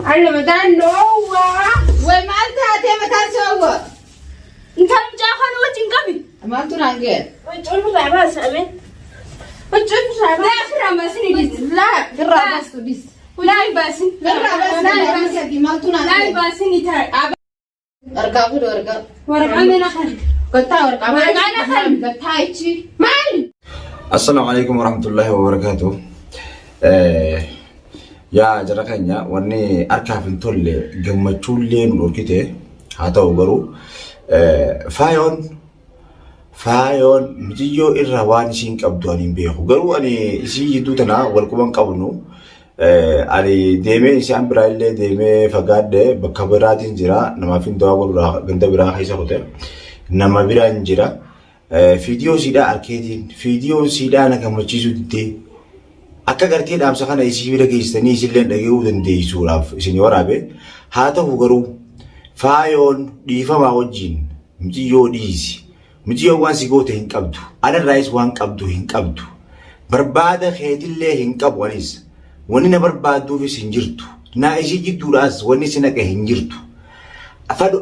على مدان نوّا وما أنت هاتي مكان سوّا أنت مجاخن وتنقبي ما تنانجير وتقول بلا عباس أمين وتقول بلا عباس لا أخرى باسني ديس لا قرى بس ديس لا باسن قرى بس لا باسن ما تنانجير لا باسني تاي أركب ورقة ورقة من أخر قطع ورقة ورقة أنا أخر قطع إيشي مال السلام عليكم ورحمة الله وبركاته. يا جركانيا ورني أركب انتول جمعتولين وركيته هذا وبرو فايون متيجو الروان شينك أبدوانين بيهو برو أني شيء جدودنا والكمان كابونو أني ديمه إشان برايله ديمه فقاد بكبراتين جرا نما فين دوا برا غندا برا خيسا كوته نما برا جرا فيديو سيدا أركيدين فيديو سيدا أنا كمتشيزو دي akka gartee dhaamsa kana isii bira geessanii isillee dhaga'uu dandeessuudhaaf isin waraabe haa ta'u garuu faayoon dhiifamaa wajjin mitiyyoo dhiisi mitiyyoo waan si goote hin qabdu adarraayis waan qabdu hin qabdu barbaada keetillee hin qabu anis wanni na barbaaduufis hin jirtu naa isii jidduudhaas wanni si naqe hin jirtu fadhu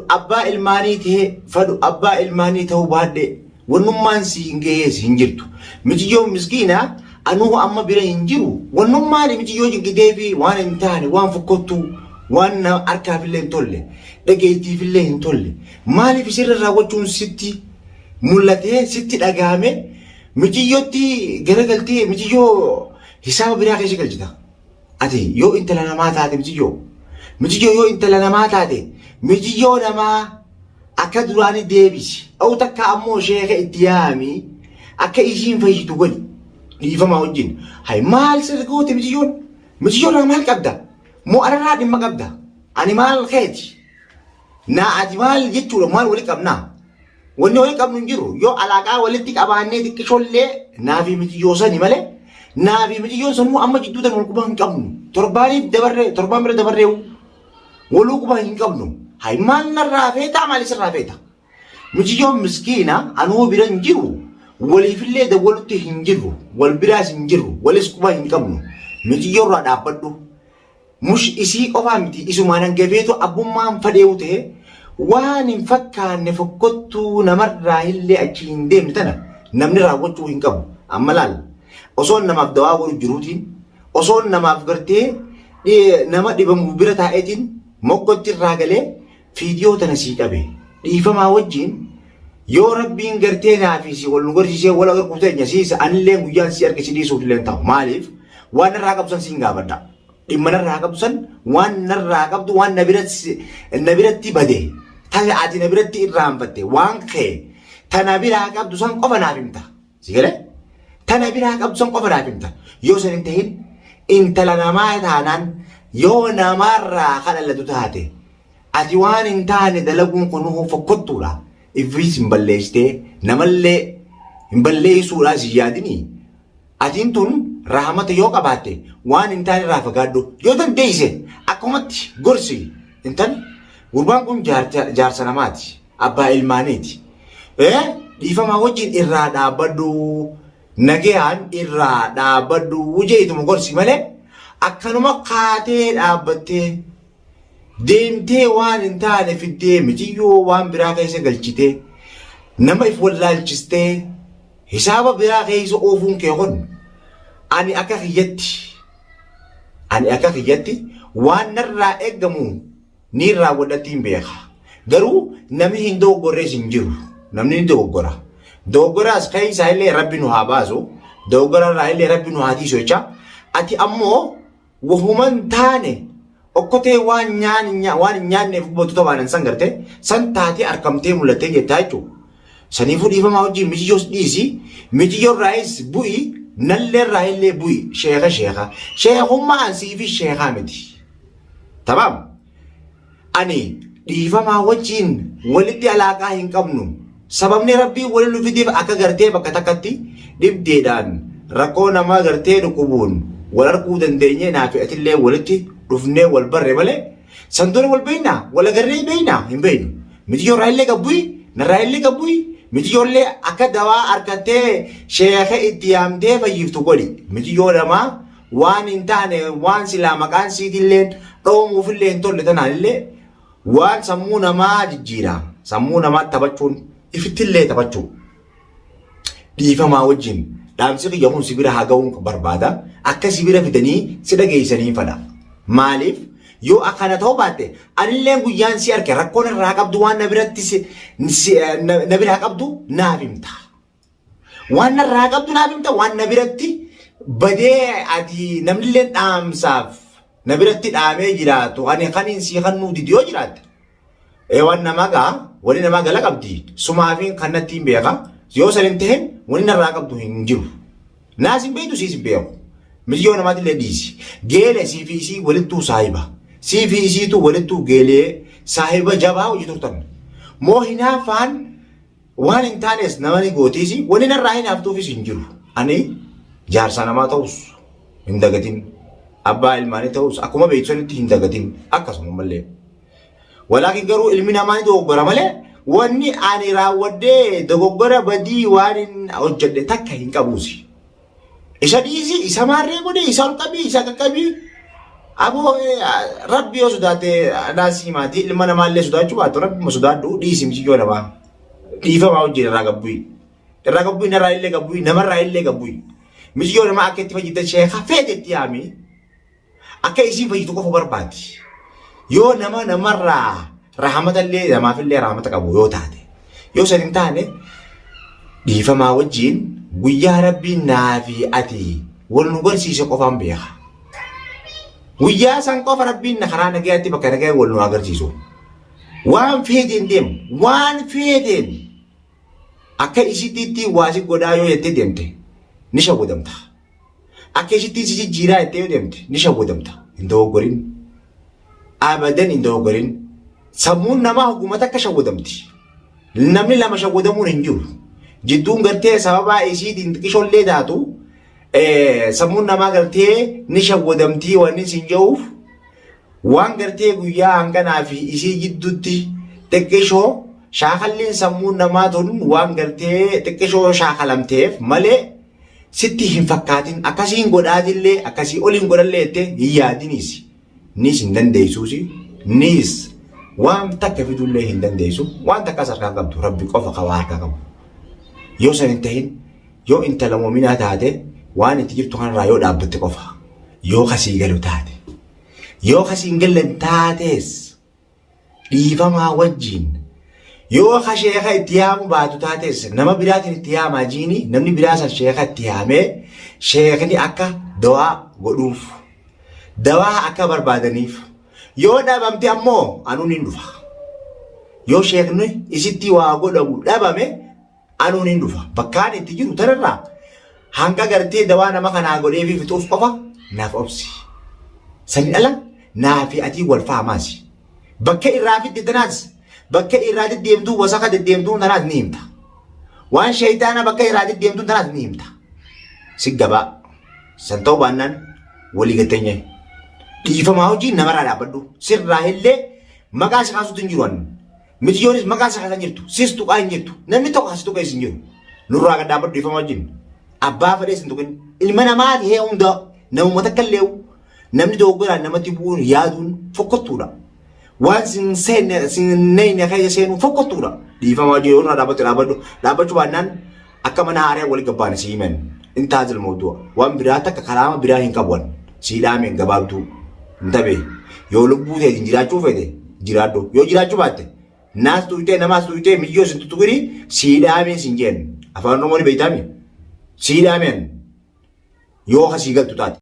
abbaa ilmaanii ta'uu baadhe wannummaan si hin geessi hin jirtu mitiyyoo miskiinaa أنو أما بيرين جرو ونما لي متي يوجي كديفي وان انتاني وان فكوتو وان أركا في اللين تولي دقيتي في اللين تولي مالي في سر الراوتشون ستي مولاتي ستي دقامي متي يوتي غرقلتي متي يو حساب براقي شكل جدا أتي يو انت لنا ما تاتي متي يو انت لنا ما تاتي متي يو نما أكدراني ديبيس أو تكا أمو شيخ اتيامي أكا إيشين فيجي تقولي dhiifamaa wajjin hay maal sirgoote mitiyoon maal qabda moo ararraa dhimma qabda ani maal keeti naa ati maal jechuudha maal wali qabnaa wanni wali qabnu hin jiru yoo alaaqaa walitti qabaannee xiqqishollee naafi mitiyoo sani malee naafi mitiyoo sanuu amma jidduutan wal quba hin qabnu torbaan bira dabarree waluu quba hin qabnu hay maal narraa feetaa maal isirraa feeta mitiyoon miskiina anuu bira hin jiru walifillee dawwalutti hin jirru wal biraas hin jirru walis quba hin qabnu mitiyyoo irraa dhaabbadhu mush isii qofaa miti isumaan hangafeetu abbummaan fadheewu ta'e waan hin fakkaanne fokkottuu namarraa illee achi hin deemne tana namni raawwachuu hin qabu amma laal osoon namaaf dawaa godhu jiruutiin osoon namaaf gartee nama dhibamu bira taa'eetiin moggotti irraa galee fiidiyoo tana sii qabe dhiifamaa wajjin yoo rabbiin gartee naafisi wal nugorsiisee wal agarquu teenya siisa anillee guyyaan si arge si dhiisuuf illee ta'u maaliif waan narraa qabsan siin gaafadha dhimma narraa qabsan waan narraa qabdu waan na biratti bade tana ati na biratti irraanfatte waan kee tana biraa qabdu san qofa naaf himta si galee tana biraa qabdu san qofa naaf himta yoo san hin ta'in intala namaa taanaan yoo namarraa kadhallatu taate ati waan hin taane dalaguun kunuu fokkottuudha. Ifis imballeessite namallee imballeessuudhaas yaadini atiin tun rahmata yoo qabaatte waan hin taane irraa fagaadhu yoo dandeesse akkumatti gorsi intan gurbaan kun jaarsa namaati abbaa ilmaaniiti dhiifamaa wajjin irraa dhaabbadhu nagayaan irraa dhaabbadhu jeetuma gorsi malee akkanuma kaatee dhaabbattee deemtee waan hin taane fiddee mitiyyoo waan biraa keessa galchitee nama if wallaalchistee hisaaba biraa keessa oofuun kee kun ani akka kiyyatti waan narraa eeggamu ni raawwadhatti hin beeka garuu namni hin dogoggorrees hin jiru namni ni dogoggoraas keessa illee rabbi nu haa baasu dogoggorarraa illee rabbi nu haa tiisu jecha ati ammoo wahuman taane okkotee waan nyaanneef bootota baanan san garte san taatee argamtee mul'attee jettaa jechuudha. Saniifuu dhiifamaa wajjin mitiyyoos dhiisi mitiyyoo irraayis bu'i nallee irraa illee bu'i sheekummaa ansiifi sheekaa miti. Tabaam ani dhiifamaa wajjin walitti alaaqaa hin qabnu sababni rabbii waliin nu fideef akka gartee bakka takkatti dhibdeedhaan rakkoo namaa gartee dhukkubun wal arguu dandeenye naafi atillee walitti dhufnee wal barre malee santoon wal beeknaa wal agarree beeknaa hin beeknu mitiyyoo irraa illee qabbu'i narraa illee qabbu'i mitiyoollee akka dawaa argattee sheekha itti yaamtee fayyiftu godhi mitiyyoo namaa waan hin taane waan silaa maqaan siitilleen dhoomufillee hin tolle tanaallee waan sammuu namaa jijjiira. Sammuu namaa taphachuun ifittillee taphachuu. Dhiifamaa wajjin dhaamsi kiyya kun sibira haa ga'uun barbaada. Akka sibira fidanii si dhageessanii fadha. Maaliif? Yoo akkana ta'uu baatte anillee guyyaan si arge rakkoon irraa qabdu waan na biratti na biraa qabdu naaf himta. Waan narraa qabdu naaf himta waan na biratti badee ati namnillee dhaamsaaf na biratti dhaamee jiraatu ani kaniin si kannuu didiyoo jiraatte. Waan namaa gaa wali namaa gala qabdi sumaafiin kannatti hin beeka yoo san hin ta'in wali narraa qabdu hin jiru. Naas hin beektu siis hin beeku. Miyyoo namaatillee dhiisi. Geelee siifi walittuu saahiba. Siifi walittuu geelee saahiba jabaa hojii turtan. Moo hinaafaan waan hin taanes namani gootiisi wali narraa hinaaftuufis hin jiru. Ani jaarsa namaa ta'us hin dagatin. Abbaa ilmaanii ta'us akkuma beeksisanitti hin dagatin akkasuma malee. Walaakin garuu ilmi namaa ni dogoggora malee wanni ani raawwadhee dogoggora badii waan hin hojjedhe takka hin qabuusi. Isa dhiisi, isa maarree godhe, isa ol qabii, isa qaqqabii. Aboo rabbi yoo sodaate naasii maatii ilma namaallee sodaachuu baatu rabbi ma sodaadhu dhiisi michiyyoo namaa. Dhiifamaa hojii irraa gabbuyi. Irraa gabbuyi narraa illee gabbuyi namarraa illee gabbuyi. Michiyyoo namaa akka itti fayyaddan sheekaa feetetti yaami. Akka isiin fayyitu qofa barbaadi. Yoo namarraa rahmatallee namaafillee rahmata qabu yoo taate. Yoo san hin taane dhiifamaa wajjin guyyaa rabbiin naafi ati wal nu barsiise qofaan beeka. Guyyaa san qofa rabbiin na karaa nagayaatti bakka nagaya wal nu agarsiisu. Waan feeteen deemu waan feeteen akka isitiitti waasi godhaa yoo jettee deemte ni shawwadamta. Akka isittiin si jijjiiraa jettee yoo deemte ni shawwadamta. Hin dogoggorin. Abadan hin dogoggorin. Sammuun namaa hogumata akka shawwadamti. Namni lama shawwadamuun hin jiru. Jidduun gartee sababa isiitiin xiqqishollee taatu sammuun namaa gartee ni shawwadamtii waan isin jehuuf waan gartee guyyaa hanganaa fi isii jidduutti xiqqishoo shaakalliin sammuun namaa tun waan gartee xiqqishoo shaakalamteef malee sitti hin fakkaatin akkasiin godhaatillee akkasii oliin godhallee jettee hin yaadiniis nis hin dandeessuusi nis waan takka fidullee hin dandeessu waan takkas harkaa qabdu rabbi qofa qabaa harkaa qabu. Yoo san hin ta'in yoo intala muuminaa taate waan itti jirtu kanarraa yoo dhaabbatte qofa yoo kasii galu taate yoo kasii hin galle taates dhiifamaa wajjin yoo ka sheeka itti yaamu baatu taates nama biraatiin itti yaamaa jiini namni biraa san sheeka itti yaamee sheekni akka dawaa godhuuf dawaa akka barbaadaniif yoo dhabamte ammoo anuun hin dhufa yoo sheekni isitti waa godhamu dhabame anuun hin dhufa bakkaan itti jiru tanarraa hanga gartee dawaa nama kanaa godhee fi fixuuf qofa naaf obsi. Sani ala naafi ati wal faamaasi. Bakka irraa fidde tanaas bakka irraa deddeemtuu wasaka deddeemtuu tanaas ni himta. Waan shayitaana bakka irraa deddeemtuu tanaas ni himta. Siggabaa san ta'uu baannaan walii galteenya. Dhiifamaa hojii namarraa dhaabbadhu. Sirraa illee maqaa isa kaasuutu hin jiru. Mitiyoonis maqaa isa kaasan jirtu. Sis tuqaa hin jirtu. Namni tokko as tuqaa hin jiru. Nurraa gad dhaabbadhu dhiifamaa wajjin. Abbaa fedhees hin tuqin. Ilma namaa hee hunda namuma takka illee namni dogoggoraan namatti bu'uun yaaduun fokkottuudha. Waan sin neeyne keessa seenuun fokkottuudha. Dhiifamaa wajjin yoo dhaabbadhu dhaabbachuu baannaan akka mana haaraa wali gabbaane si himan. In taajil mootu'a. Waan biraa takka karaama biraa hin qabuun. Siidhaameen gabaabduu. Hin tabe yoo lubbuu ta'e jiraachuu fedhe jiraadhu. Yoo jiraachuu baatte naas tuutee namaas tuutee miyyoo sin tuttuqini siidhaameen sin jeen. Afaan Oromoo ni beektaami. Siidhaameen yoo kasii galtu taate.